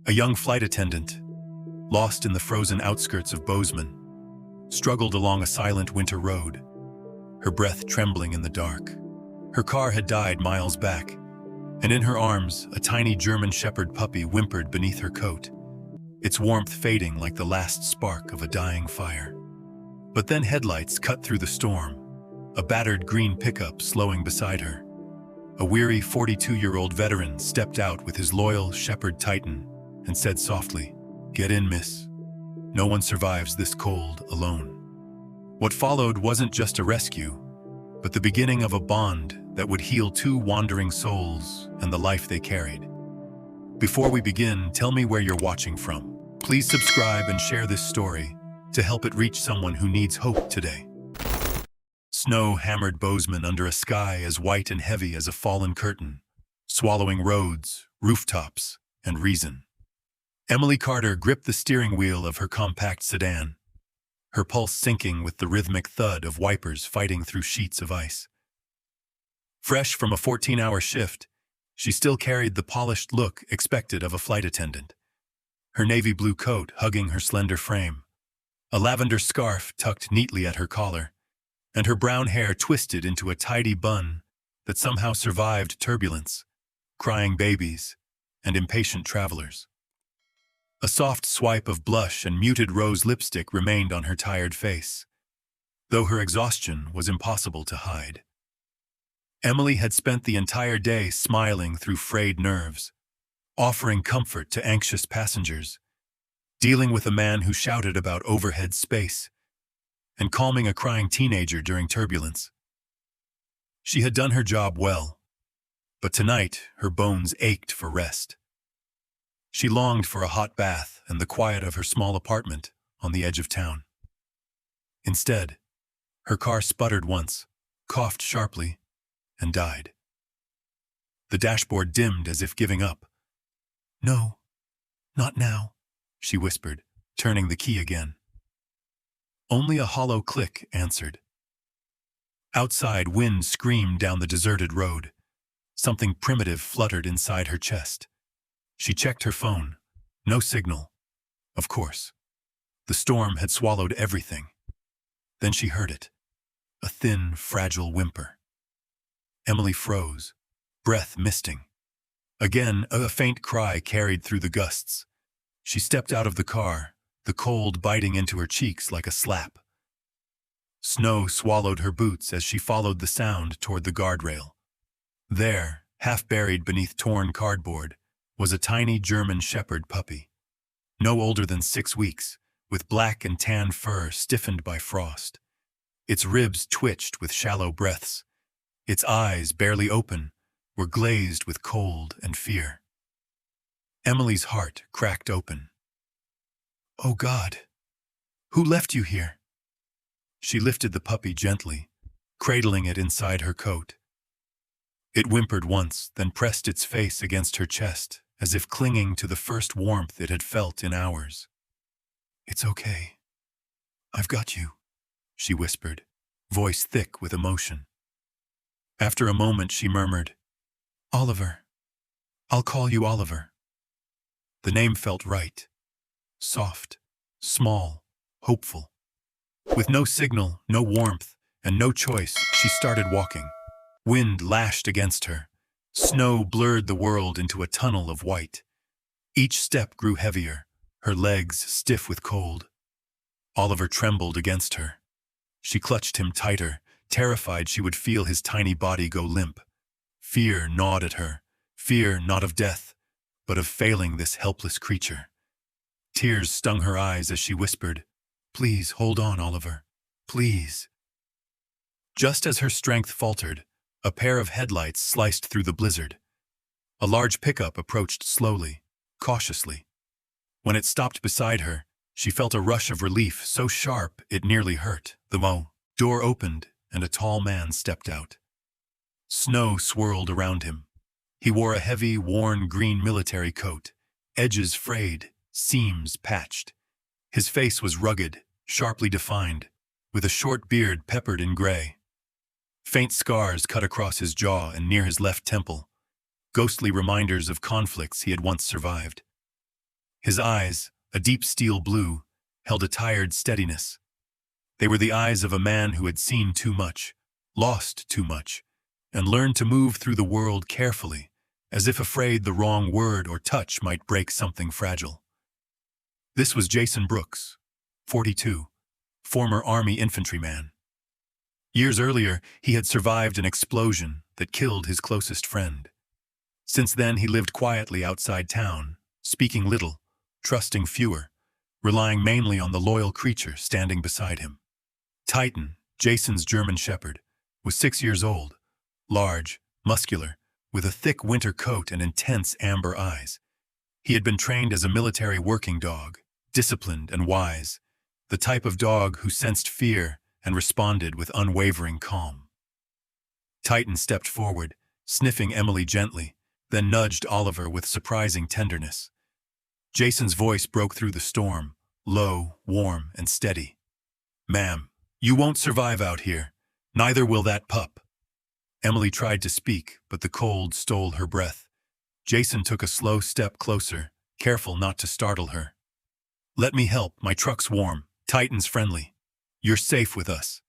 A young flight attendant, lost in the frozen outskirts of Bozeman, struggled along a silent winter road, her breath trembling in the dark. Her car had died miles back, and in her arms, a tiny German Shepherd puppy whimpered beneath her coat, its warmth fading like the last spark of a dying fire. But then headlights cut through the storm, a battered green pickup slowing beside her. A weary 42-year-old veteran stepped out with his loyal Shepherd Titan and said softly, "Get in, miss. No one survives this cold alone." What followed wasn't just a rescue, but the beginning of a bond that would heal two wandering souls and the life they carried. Before we begin, tell me where you're watching from. Please subscribe and share this story to help it reach someone who needs hope today. Snow hammered Bozeman under a sky as white and heavy as a fallen curtain, swallowing roads, rooftops, and reason. Emily Carter gripped the steering wheel of her compact sedan, her pulse sinking with the rhythmic thud of wipers fighting through sheets of ice. Fresh from a 14-hour shift, she still carried the polished look expected of a flight attendant. Her navy blue coat hugging her slender frame, a lavender scarf tucked neatly at her collar, and her brown hair twisted into a tidy bun that somehow survived turbulence, crying babies, and impatient travelers. A soft swipe of blush and muted rose lipstick remained on her tired face, though her exhaustion was impossible to hide. Emily had spent the entire day smiling through frayed nerves, offering comfort to anxious passengers, dealing with a man who shouted about overhead space, and calming a crying teenager during turbulence. She had done her job well, but tonight her bones ached for rest. She longed for a hot bath and the quiet of her small apartment on the edge of town. Instead, her car sputtered once, coughed sharply, and died. The dashboard dimmed as if giving up. "No, not now," she whispered, turning the key again. Only a hollow click answered. Outside, wind screamed down the deserted road. Something primitive fluttered inside her chest. She checked her phone. No signal. Of course. The storm had swallowed everything. Then she heard it. A thin, fragile whimper. Emily froze, breath misting. Again, a faint cry carried through the gusts. She stepped out of the car, the cold biting into her cheeks like a slap. Snow swallowed her boots as she followed the sound toward the guardrail. There, half buried beneath torn cardboard, was a tiny German Shepherd puppy, no older than 6 weeks, with black and tan fur stiffened by frost. Its ribs twitched with shallow breaths. Its eyes, barely open, were glazed with cold and fear. Emily's heart cracked open. "Oh God, who left you here?" She lifted the puppy gently, cradling it inside her coat. It whimpered once, then pressed its face against her chest, as if clinging to the first warmth it had felt in hours. "It's okay. I've got you," she whispered, voice thick with emotion. After a moment, she murmured, "Oliver. I'll call you Oliver." The name felt right. Soft, small, hopeful. With no signal, no warmth, and no choice, she started walking. Wind lashed against her. Snow blurred the world into a tunnel of white. Each step grew heavier, her legs stiff with cold. Oliver trembled against her. She clutched him tighter, terrified she would feel his tiny body go limp. Fear gnawed at her, fear not of death, but of failing this helpless creature. Tears stung her eyes as she whispered, "Please hold on, Oliver. Please." Just as her strength faltered, a pair of headlights sliced through the blizzard. A large pickup approached slowly, cautiously. When it stopped beside her, she felt a rush of relief so sharp it nearly hurt. The door opened and a tall man stepped out. Snow swirled around him. He wore a heavy, worn green military coat, edges frayed, seams patched. His face was rugged, sharply defined, with a short beard peppered in gray. Faint scars cut across his jaw and near his left temple, ghostly reminders of conflicts he had once survived. His eyes, a deep steel blue, held a tired steadiness. They were the eyes of a man who had seen too much, lost too much, and learned to move through the world carefully, as if afraid the wrong word or touch might break something fragile. This was Jason Brooks, 42, former Army infantryman. Years earlier, he had survived an explosion that killed his closest friend. Since then, he lived quietly outside town, speaking little, trusting fewer, relying mainly on the loyal creature standing beside him. Titan, Jason's German shepherd, was 6 years old, large, muscular, with a thick winter coat and intense amber eyes. He had been trained as a military working dog, disciplined and wise, the type of dog who sensed fear and responded with unwavering calm. Titan stepped forward, sniffing Emily gently, then nudged Oliver with surprising tenderness. Jason's voice broke through the storm, low, warm, and steady. "Ma'am, you won't survive out here. Neither will that pup." Emily tried to speak, but the cold stole her breath. Jason took a slow step closer, careful not to startle her. "Let me help, my truck's warm. Titan's friendly. You're safe with us."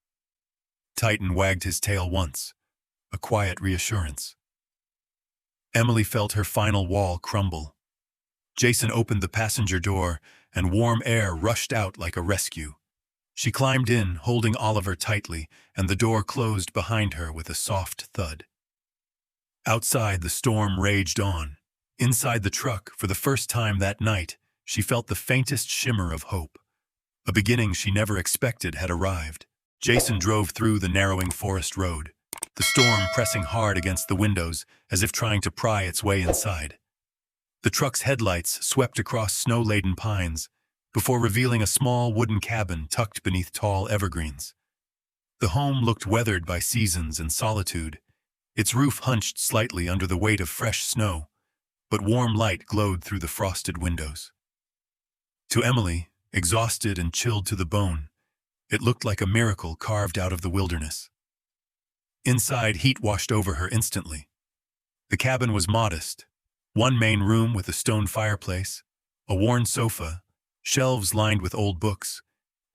Titan wagged his tail once, a quiet reassurance. Emily felt her final wall crumble. Jason opened the passenger door, and warm air rushed out like a rescue. She climbed in, holding Oliver tightly, and the door closed behind her with a soft thud. Outside, the storm raged on. Inside the truck, for the first time that night, she felt the faintest shimmer of hope. A beginning she never expected had arrived. Jason drove through the narrowing forest road, the storm pressing hard against the windows as if trying to pry its way inside. The truck's headlights swept across snow-laden pines before revealing a small wooden cabin tucked beneath tall evergreens. The home looked weathered by seasons and solitude, its roof hunched slightly under the weight of fresh snow, but warm light glowed through the frosted windows. To Emily, exhausted and chilled to the bone, it looked like a miracle carved out of the wilderness. Inside, heat washed over her instantly. The cabin was modest, one main room with a stone fireplace, a worn sofa, shelves lined with old books,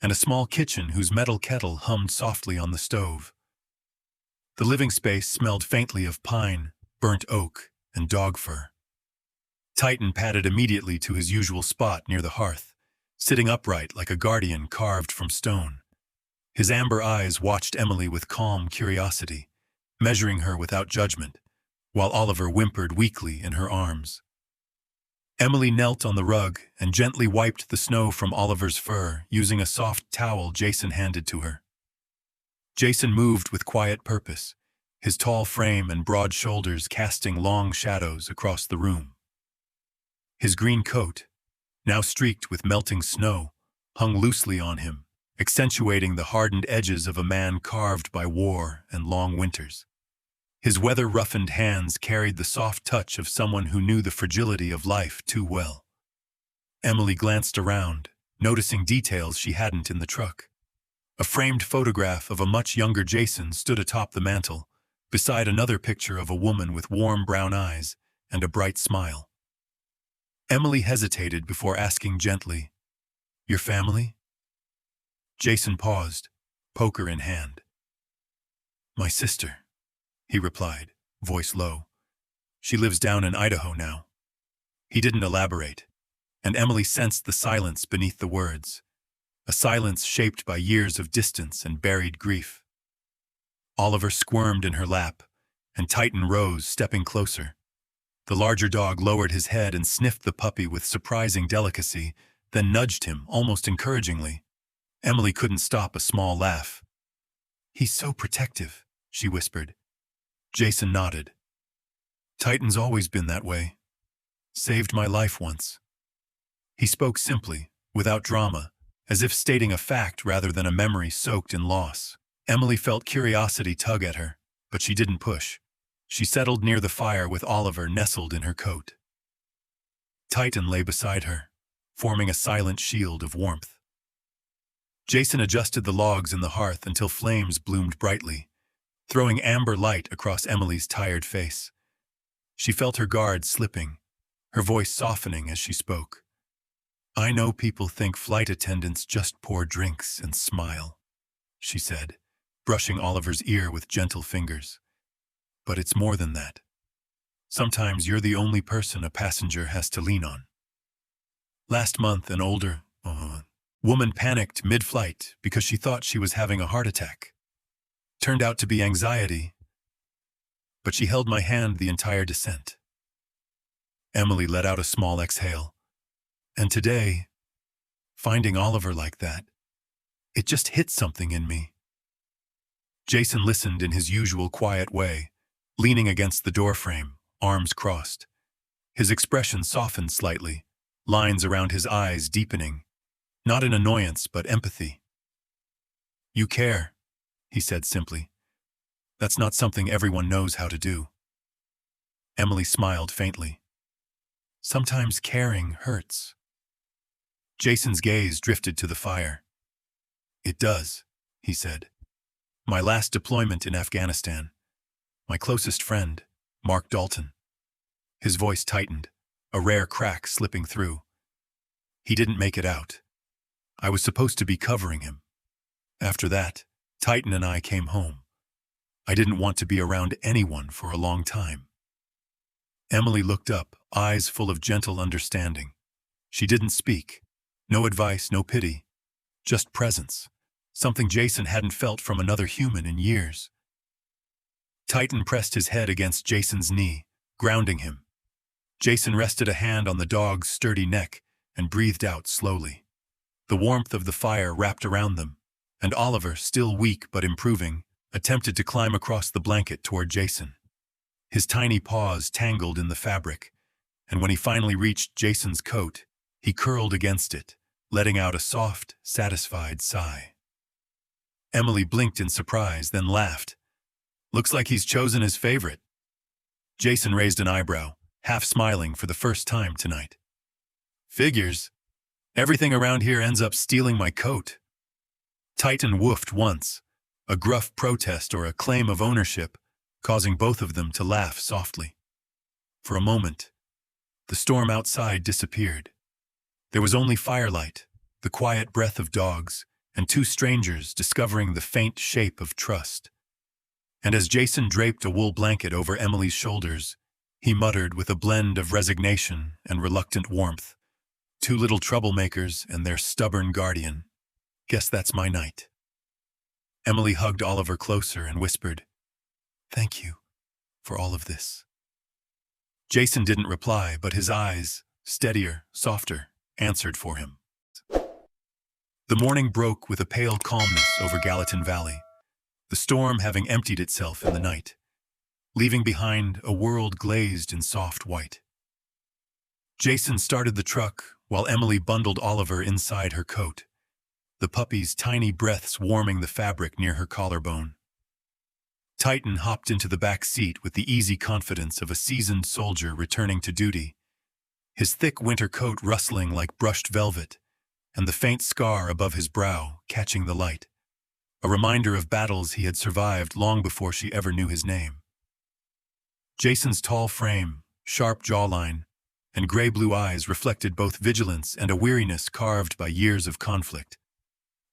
and a small kitchen whose metal kettle hummed softly on the stove. The living space smelled faintly of pine, burnt oak, and dog fur. Titan padded immediately to his usual spot near the hearth, sitting upright like a guardian carved from stone. His amber eyes watched Emily with calm curiosity, measuring her without judgment, while Oliver whimpered weakly in her arms. Emily knelt on the rug and gently wiped the snow from Oliver's fur using a soft towel Jason handed to her. Jason moved with quiet purpose, his tall frame and broad shoulders casting long shadows across the room. His green coat, now streaked with melting snow, hung loosely on him, accentuating the hardened edges of a man carved by war and long winters. His weather-roughened hands carried the soft touch of someone who knew the fragility of life too well. Emily glanced around, noticing details she hadn't in the truck. A framed photograph of a much younger Jason stood atop the mantel, beside another picture of a woman with warm brown eyes and a bright smile. Emily hesitated before asking gently, "Your family?" Jason paused, poker in hand. "My sister," he replied, voice low. "She lives down in Idaho now." He didn't elaborate, and Emily sensed the silence beneath the words, a silence shaped by years of distance and buried grief. Oliver squirmed in her lap, and Titan rose, stepping closer. The larger dog lowered his head and sniffed the puppy with surprising delicacy, then nudged him, almost encouragingly. Emily couldn't stop a small laugh. "He's so protective," she whispered. Jason nodded. "Titan's always been that way. Saved my life once." He spoke simply, without drama, as if stating a fact rather than a memory soaked in loss. Emily felt curiosity tug at her, but she didn't push. She settled near the fire with Oliver nestled in her coat. Titan lay beside her, forming a silent shield of warmth. Jason adjusted the logs in the hearth until flames bloomed brightly, throwing amber light across Emily's tired face. She felt her guard slipping, her voice softening as she spoke. I know people think flight attendants just pour drinks and smile, she said, brushing Oliver's ear with gentle fingers. But it's more than that. Sometimes you're the only person a passenger has to lean on. Last month, an older woman panicked mid-flight because she thought she was having a heart attack. Turned out to be anxiety, but she held my hand the entire descent. Emily let out a small exhale. And today, finding Oliver like that, it just hit something in me. Jason listened in his usual quiet way, leaning against the doorframe, arms crossed. His expression softened slightly, lines around his eyes deepening, not in annoyance but empathy. You care, he said simply. That's not something everyone knows how to do. Emily smiled faintly. Sometimes caring hurts. Jason's gaze drifted to the fire. It does, he said. My last deployment in Afghanistan. My closest friend, Mark Dalton. His voice tightened, a rare crack slipping through. He didn't make it out. I was supposed to be covering him. After that, Titan and I came home. I didn't want to be around anyone for a long time. Emily looked up, eyes full of gentle understanding. She didn't speak. No advice, no pity. Just presence. Something Jason hadn't felt from another human in years. Titan pressed his head against Jason's knee, grounding him. Jason rested a hand on the dog's sturdy neck and breathed out slowly. The warmth of the fire wrapped around them, and Oliver, still weak but improving, attempted to climb across the blanket toward Jason. His tiny paws tangled in the fabric, and when he finally reached Jason's coat, he curled against it, letting out a soft, satisfied sigh. Emily blinked in surprise, then laughed. Looks like he's chosen his favorite. Jason raised an eyebrow, half smiling for the first time tonight. Figures. Everything around here ends up stealing my coat. Titan woofed once, a gruff protest or a claim of ownership, causing both of them to laugh softly. For a moment, the storm outside disappeared. There was only firelight, the quiet breath of dogs, and two strangers discovering the faint shape of trust. And as Jason draped a wool blanket over Emily's shoulders, he muttered with a blend of resignation and reluctant warmth, "Two little troublemakers and their stubborn guardian. Guess that's my night." Emily hugged Oliver closer and whispered, "Thank you for all of this." Jason didn't reply, but his eyes, steadier, softer, answered for him. The morning broke with a pale calmness over Gallatin Valley, the storm having emptied itself in the night, leaving behind a world glazed in soft white. Jason started the truck while Emily bundled Oliver inside her coat, the puppy's tiny breaths warming the fabric near her collarbone. Titan hopped into the back seat with the easy confidence of a seasoned soldier returning to duty, his thick winter coat rustling like brushed velvet, and the faint scar above his brow catching the light, a reminder of battles he had survived long before she ever knew his name. Jason's tall frame, sharp jawline, and gray-blue eyes reflected both vigilance and a weariness carved by years of conflict,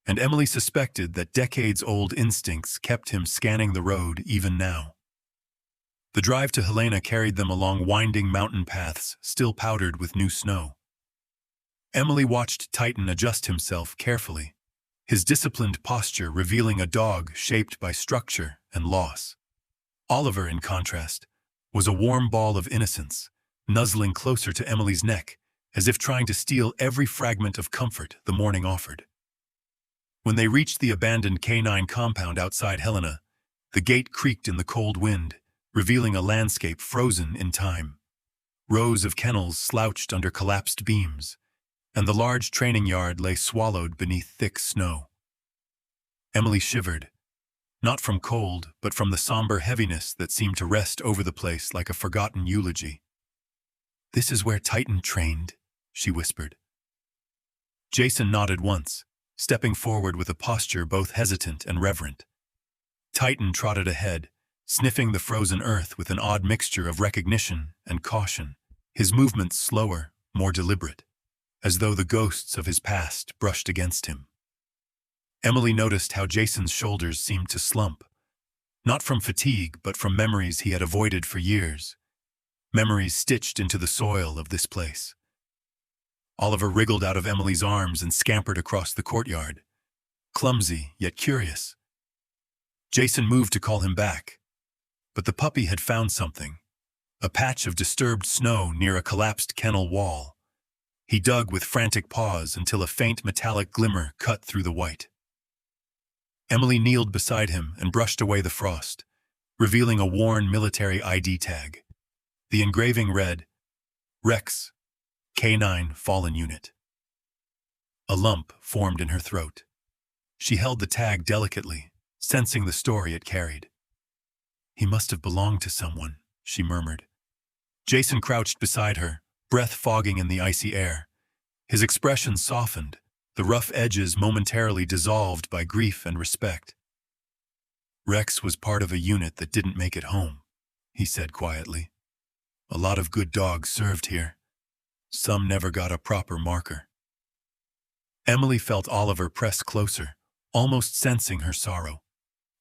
and Emily suspected that decades-old instincts kept him scanning the road even now. The drive to Helena carried them along winding mountain paths still powdered with new snow. Emily watched Titan adjust himself carefully, his disciplined posture revealing a dog shaped by structure and loss. Oliver, in contrast, was a warm ball of innocence, nuzzling closer to Emily's neck, as if trying to steal every fragment of comfort the morning offered. When they reached the abandoned canine compound outside Helena, the gate creaked in the cold wind, revealing a landscape frozen in time. Rows of kennels slouched under collapsed beams, and the large training yard lay swallowed beneath thick snow. Emily shivered, not from cold, but from the somber heaviness that seemed to rest over the place like a forgotten eulogy. "This is where Titan trained," she whispered. Jason nodded once, stepping forward with a posture both hesitant and reverent. Titan trotted ahead, sniffing the frozen earth with an odd mixture of recognition and caution, his movements slower, more deliberate. as though the ghosts of his past brushed against him. Emily noticed how Jason's shoulders seemed to slump, not from fatigue but from memories he had avoided for years, memories stitched into the soil of this place. Oliver wriggled out of Emily's arms and scampered across the courtyard, clumsy yet curious. Jason moved to call him back, but the puppy had found something, a patch of disturbed snow near a collapsed kennel wall. He dug with frantic paws until a faint metallic glimmer cut through the white. Emily kneeled beside him and brushed away the frost, revealing a worn military ID tag. The engraving read, Rex, K9 Fallen Unit. A lump formed in her throat. She held the tag delicately, sensing the story it carried. He must have belonged to someone, she murmured. Jason crouched beside her, breath fogging in the icy air. His expression softened, the rough edges momentarily dissolved by grief and respect. Rex was part of a unit that didn't make it home, he said quietly. A lot of good dogs served here. Some never got a proper marker. Emily felt Oliver press closer, almost sensing her sorrow.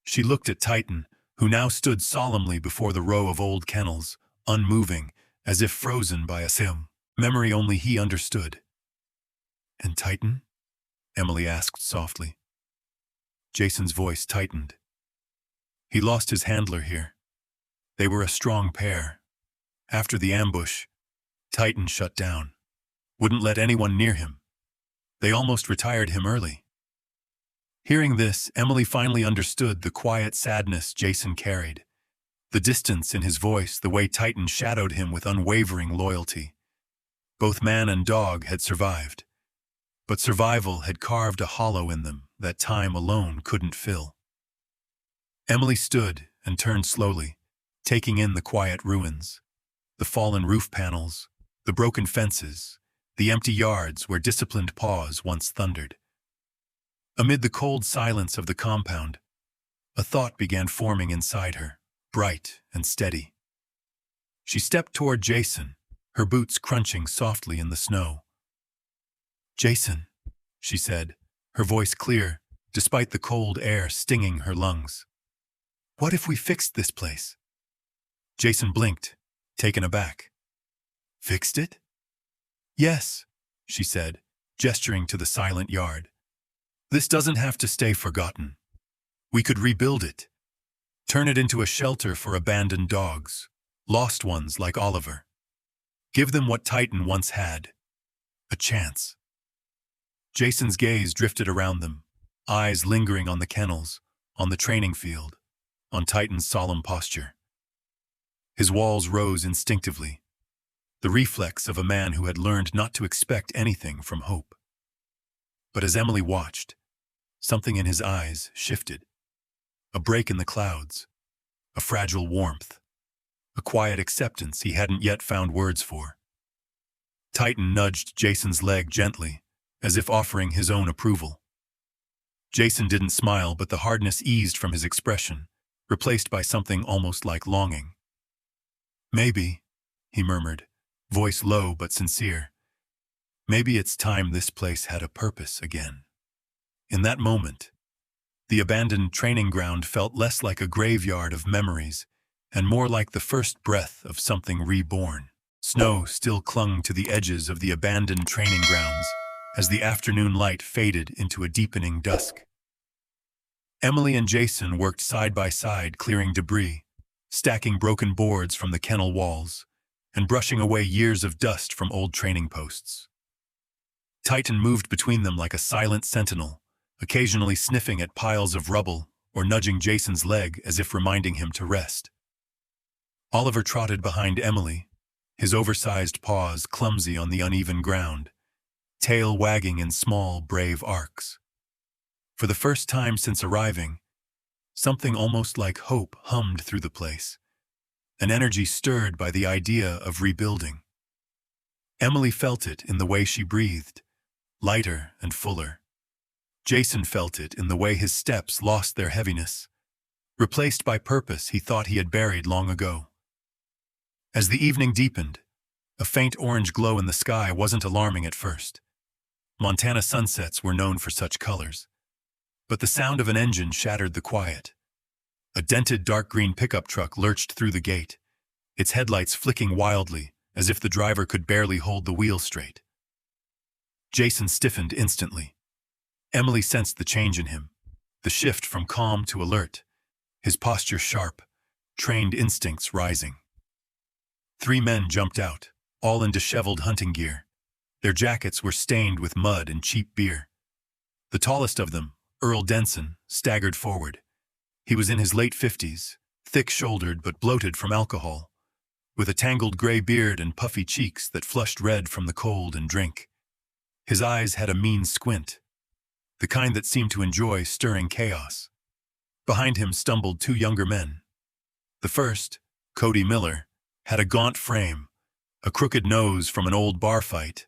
She looked at Titan, who now stood solemnly before the row of old kennels, unmoving, as if frozen by a memory only he understood. And Titan? Emily asked softly. Jason's voice tightened. He lost his handler here. They were a strong pair. After the ambush, Titan shut down, wouldn't let anyone near him. They almost retired him early. Hearing this, Emily finally understood the quiet sadness Jason carried, the distance in his voice, the way Titan shadowed him with unwavering loyalty. Both man and dog had survived, but survival had carved a hollow in them that time alone couldn't fill. Emily stood and turned slowly, taking in the quiet ruins, the fallen roof panels, the broken fences, the empty yards where disciplined paws once thundered. Amid the cold silence of the compound, a thought began forming inside her, bright and steady. She stepped toward Jason, her boots crunching softly in the snow. Jason, she said, her voice clear, despite the cold air stinging her lungs. What if we fixed this place? Jason blinked, taken aback. Fixed it? Yes, she said, gesturing to the silent yard. This doesn't have to stay forgotten. We could rebuild it, turn it into a shelter for abandoned dogs, lost ones like Oliver. Give them what Titan once had, a chance. Jason's gaze drifted around them, eyes lingering on the kennels, on the training field, on Titan's solemn posture. His walls rose instinctively, the reflex of a man who had learned not to expect anything from hope. But as Emily watched, something in his eyes shifted. A break in the clouds, a fragile warmth, a quiet acceptance he hadn't yet found words for. Titan nudged Jason's leg gently, as if offering his own approval. Jason didn't smile, but the hardness eased from his expression, replaced by something almost like longing. Maybe, he murmured, voice low but sincere, maybe it's time this place had a purpose again. In that moment, the abandoned training ground felt less like a graveyard of memories and more like the first breath of something reborn. Snow still clung to the edges of the abandoned training grounds as the afternoon light faded into a deepening dusk. Emily and Jason worked side by side, clearing debris, stacking broken boards from the kennel walls, and brushing away years of dust from old training posts. Titan moved between them like a silent sentinel, occasionally sniffing at piles of rubble or nudging Jason's leg as if reminding him to rest. Oliver trotted behind Emily, his oversized paws clumsy on the uneven ground, tail wagging in small, brave arcs. For the first time since arriving, something almost like hope hummed through the place, an energy stirred by the idea of rebuilding. Emily felt it in the way she breathed, lighter and fuller. Jason felt it in the way his steps lost their heaviness, replaced by purpose he thought he had buried long ago. As the evening deepened, a faint orange glow in the sky wasn't alarming at first. Montana sunsets were known for such colors. But the sound of an engine shattered the quiet. A dented dark green pickup truck lurched through the gate, its headlights flicking wildly, as if the driver could barely hold the wheel straight. Jason stiffened instantly. Emily sensed the change in him, the shift from calm to alert, his posture sharp, trained instincts rising. 3 men jumped out, all in disheveled hunting gear. Their jackets were stained with mud and cheap beer. The tallest of them, Earl Denson, staggered forward. He was in his late 50s, thick-shouldered but bloated from alcohol, with a tangled gray beard and puffy cheeks that flushed red from the cold and drink. His eyes had a mean squint, the kind that seemed to enjoy stirring chaos. Behind him stumbled 2 younger men. The first, Cody Miller, had a gaunt frame, a crooked nose from an old bar fight,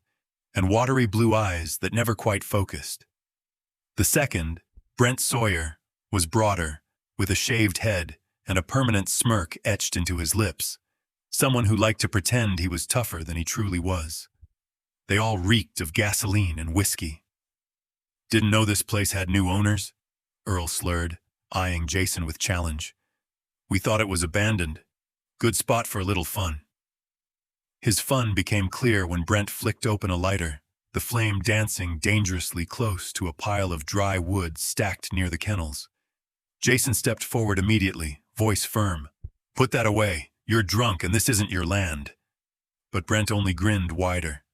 and watery blue eyes that never quite focused. The second, Brent Sawyer, was broader, with a shaved head and a permanent smirk etched into his lips, someone who liked to pretend he was tougher than he truly was. They all reeked of gasoline and whiskey. "Didn't know this place had new owners?" Earl slurred, eyeing Jason with challenge. "We thought it was abandoned. Good spot for a little fun." His fun became clear when Brent flicked open a lighter, the flame dancing dangerously close to a pile of dry wood stacked near the kennels. Jason stepped forward immediately, voice firm. "Put that away. You're drunk and this isn't your land." But Brent only grinned wider.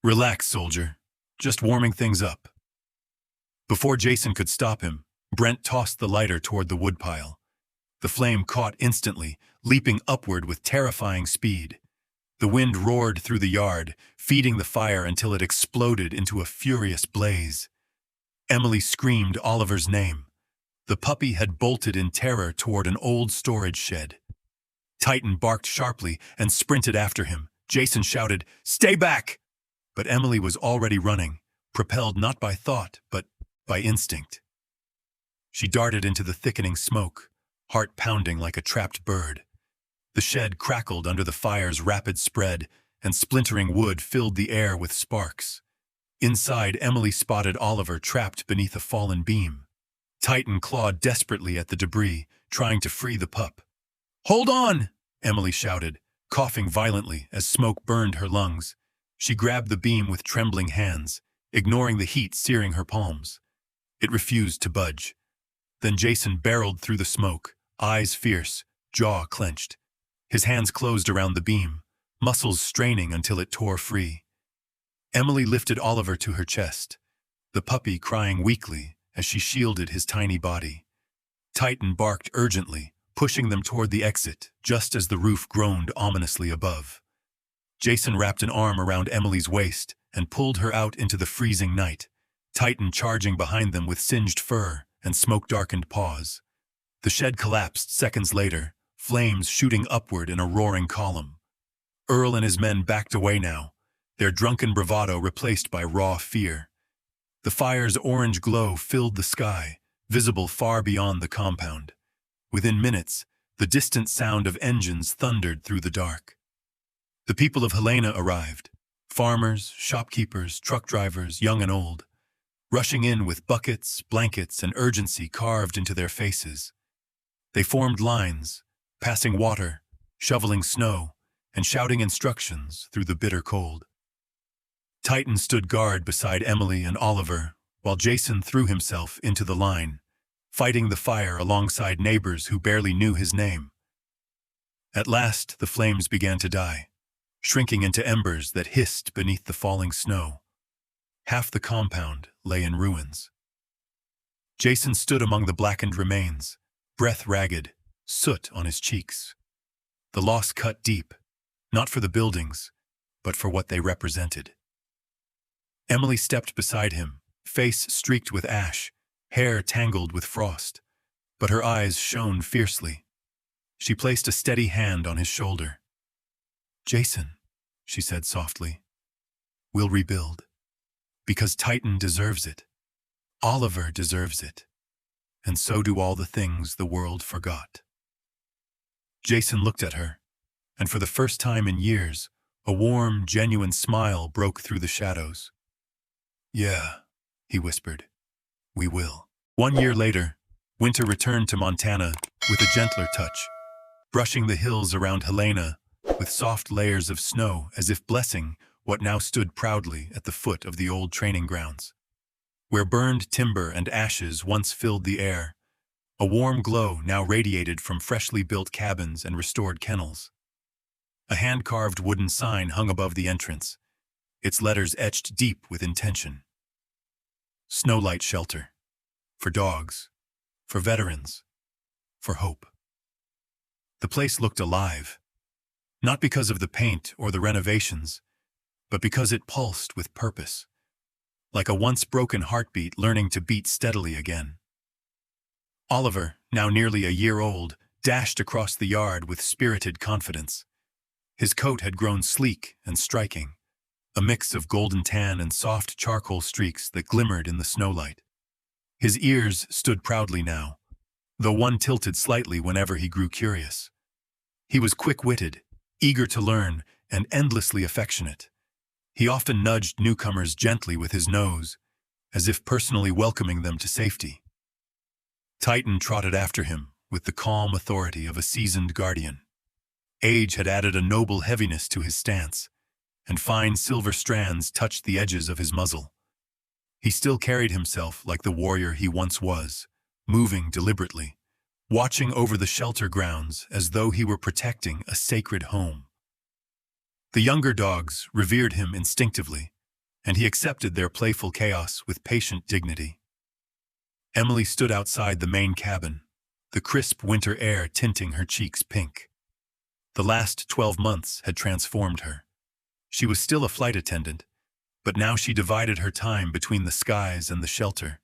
"Relax, soldier. Just warming things up." Before Jason could stop him, Brent tossed the lighter toward the woodpile. The flame caught instantly, leaping upward with terrifying speed. The wind roared through the yard, feeding the fire until it exploded into a furious blaze. Emily screamed Oliver's name. The puppy had bolted in terror toward an old storage shed. Titan barked sharply and sprinted after him. Jason shouted, "Stay back!" But Emily was already running, propelled not by thought, but by instinct. She darted into the thickening smoke, heart pounding like a trapped bird. The shed crackled under the fire's rapid spread, and splintering wood filled the air with sparks. Inside, Emily spotted Oliver trapped beneath a fallen beam. Titan clawed desperately at the debris, trying to free the pup. "Hold on!" Emily shouted, coughing violently as smoke burned her lungs. She grabbed the beam with trembling hands, ignoring the heat searing her palms. It refused to budge. Then Jason barreled through the smoke, eyes fierce, jaw clenched. His hands closed around the beam, muscles straining until it tore free. Emily lifted Oliver to her chest, the puppy crying weakly as she shielded his tiny body. Titan barked urgently, pushing them toward the exit, just as the roof groaned ominously above. Jason wrapped an arm around Emily's waist and pulled her out into the freezing night, Titan charging behind them with singed fur and smoke-darkened paws. The shed collapsed seconds later, flames shooting upward in a roaring column. Earl and his men backed away now, their drunken bravado replaced by raw fear. The fire's orange glow filled the sky, visible far beyond the compound. Within minutes, the distant sound of engines thundered through the dark. The people of Helena arrived, farmers, shopkeepers, truck drivers, young and old, rushing in with buckets, blankets, and urgency carved into their faces. They formed lines, passing water, shoveling snow, and shouting instructions through the bitter cold. Titan stood guard beside Emily and Oliver, while Jason threw himself into the line, fighting the fire alongside neighbors who barely knew his name. At last, the flames began to die, shrinking into embers that hissed beneath the falling snow. Half the compound lay in ruins. Jason stood among the blackened remains, breath ragged, soot on his cheeks. The loss cut deep, not for the buildings, but for what they represented. Emily stepped beside him, face streaked with ash, hair tangled with frost, but her eyes shone fiercely. She placed a steady hand on his shoulder. "Jason," she said softly, "we'll rebuild. Because Titan deserves it. Oliver deserves it. And so do all the things the world forgot." Jason looked at her, and for the first time in years, a warm, genuine smile broke through the shadows. Yeah, he whispered. We will. 1 year later, winter returned to Montana with a gentler touch, brushing the hills around Helena with soft layers of snow as if blessing what now stood proudly at the foot of the old training grounds. Where burned timber and ashes once filled the air, a warm glow now radiated from freshly built cabins and restored kennels. A hand-carved wooden sign hung above the entrance, its letters etched deep with intention. Snowlight Shelter. For dogs. For veterans. For hope. The place looked alive, not because of the paint or the renovations, but because it pulsed with purpose, like a once-broken heartbeat learning to beat steadily again. Oliver, now nearly a year old, dashed across the yard with spirited confidence. His coat had grown sleek and striking, a mix of golden tan and soft charcoal streaks that glimmered in the snowlight. His ears stood proudly now, though one tilted slightly whenever he grew curious. He was quick-witted, eager to learn, and endlessly affectionate. He often nudged newcomers gently with his nose, as if personally welcoming them to safety. Titan trotted after him with the calm authority of a seasoned guardian. Age had added a noble heaviness to his stance, and fine silver strands touched the edges of his muzzle. He still carried himself like the warrior he once was, moving deliberately, watching over the shelter grounds as though he were protecting a sacred home. The younger dogs revered him instinctively, and he accepted their playful chaos with patient dignity. Emily stood outside the main cabin, the crisp winter air tinting her cheeks pink. The last 12 months had transformed her. She was still a flight attendant, but now she divided her time between the skies and the shelter,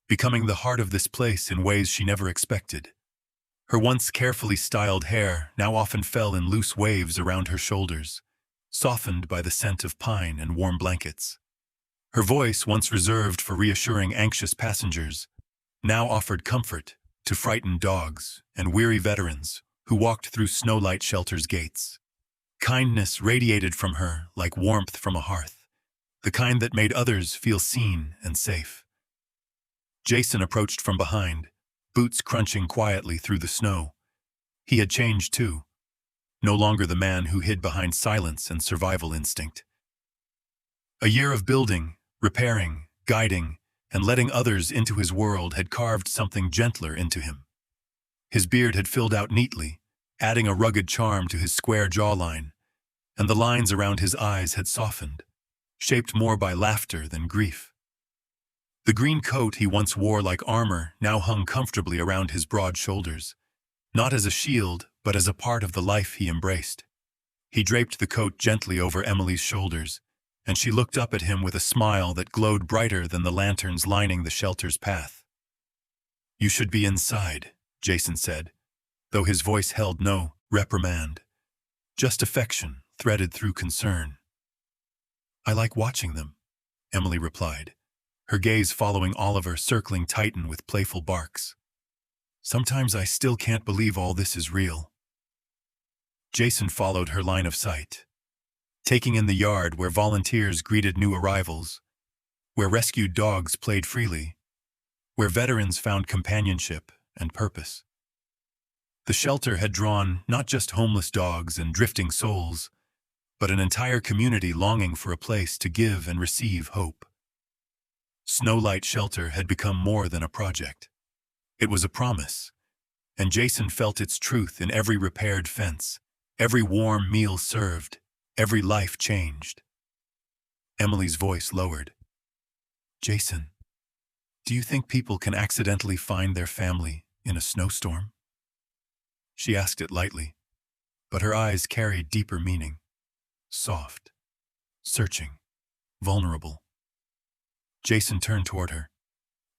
becoming the heart of this place in ways she never expected. Her once carefully styled hair now often fell in loose waves around her shoulders, softened by the scent of pine and warm blankets. Her voice, once reserved for reassuring anxious passengers, now offered comfort to frightened dogs and weary veterans who walked through Snowlight Shelter's gates. Kindness radiated from her like warmth from a hearth, the kind that made others feel seen and safe. Jason approached from behind, boots crunching quietly through the snow. He had changed too, no longer the man who hid behind silence and survival instinct. A year of building, repairing, guiding, and letting others into his world had carved something gentler into him. His beard had filled out neatly, adding a rugged charm to his square jawline, and the lines around his eyes had softened, shaped more by laughter than grief. The green coat he once wore like armor now hung comfortably around his broad shoulders, not as a shield, but as a part of the life he embraced. He draped the coat gently over Emily's shoulders, and she looked up at him with a smile that glowed brighter than the lanterns lining the shelter's path. "You should be inside," Jason said, though his voice held no reprimand, just affection threaded through concern. "I like watching them," Emily replied, her gaze following Oliver circling Titan with playful barks. "Sometimes I still can't believe all this is real." Jason followed her line of sight, taking in the yard where volunteers greeted new arrivals, where rescued dogs played freely, where veterans found companionship and purpose. The shelter had drawn not just homeless dogs and drifting souls, but an entire community longing for a place to give and receive hope. Snowlight Shelter had become more than a project. It was a promise, and Jason felt its truth in every repaired fence, every warm meal served, every life changed. Emily's voice lowered. "Jason, do you think people can accidentally find their family in a snowstorm?" She asked it lightly, but her eyes carried deeper meaning. Soft, searching, vulnerable. Jason turned toward her,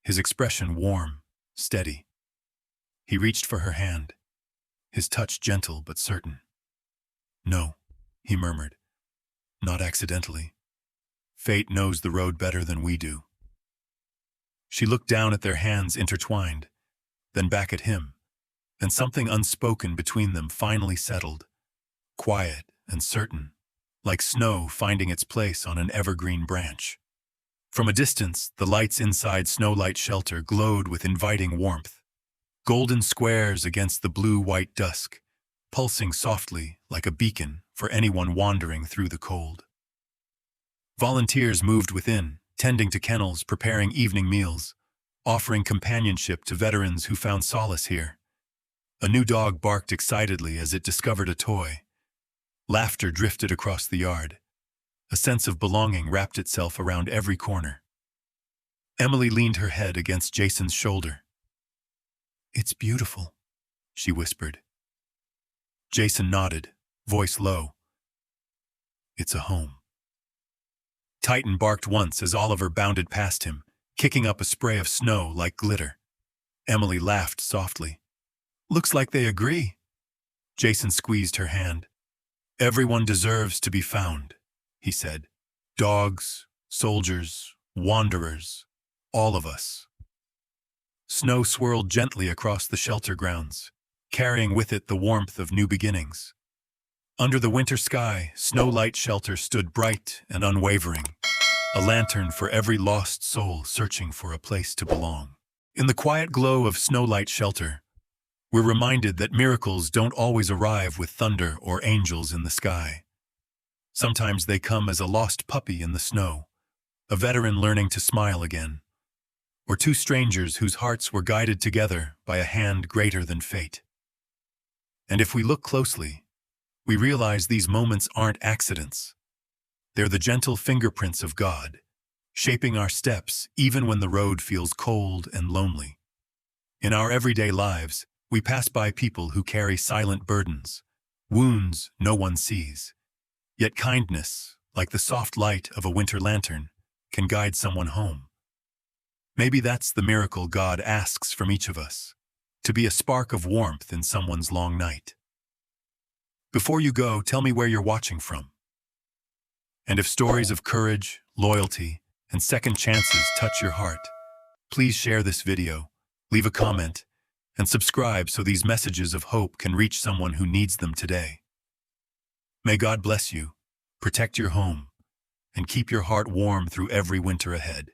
his expression warm, steady. He reached for her hand, his touch gentle but certain. "No," he murmured, "not accidentally. Fate knows the road better than we do." She looked down at their hands intertwined, then back at him, and something unspoken between them finally settled, quiet and certain, like snow finding its place on an evergreen branch. From a distance, the lights inside Snow Light Shelter glowed with inviting warmth, golden squares against the blue-white dusk, pulsing softly like a beacon for anyone wandering through the cold. Volunteers moved within, tending to kennels, preparing evening meals, offering companionship to veterans who found solace here. A new dog barked excitedly as it discovered a toy. Laughter drifted across the yard. A sense of belonging wrapped itself around every corner. Emily leaned her head against Jason's shoulder. "It's beautiful," she whispered. Jason nodded, voice low. "It's a home." Titan barked once as Oliver bounded past him, kicking up a spray of snow like glitter. Emily laughed softly. "Looks like they agree." Jason squeezed her hand. "Everyone deserves to be found," he said. "Dogs, soldiers, wanderers, all of us." Snow swirled gently across the shelter grounds, carrying with it the warmth of new beginnings. Under the winter sky, Snow Light Shelter stood bright and unwavering, a lantern for every lost soul searching for a place to belong. In the quiet glow of Snow Light Shelter, we're reminded that miracles don't always arrive with thunder or angels in the sky. Sometimes they come as a lost puppy in the snow, a veteran learning to smile again, or two strangers whose hearts were guided together by a hand greater than fate. And if we look closely, we realize these moments aren't accidents. They're the gentle fingerprints of God, shaping our steps even when the road feels cold and lonely. In our everyday lives, we pass by people who carry silent burdens, wounds no one sees. Yet kindness, like the soft light of a winter lantern, can guide someone home. Maybe that's the miracle God asks from each of us, to be a spark of warmth in someone's long night. Before you go, tell me where you're watching from. And if stories of courage, loyalty, and second chances touch your heart, please share this video, leave a comment, and subscribe so these messages of hope can reach someone who needs them today. May God bless you, protect your home, and keep your heart warm through every winter ahead.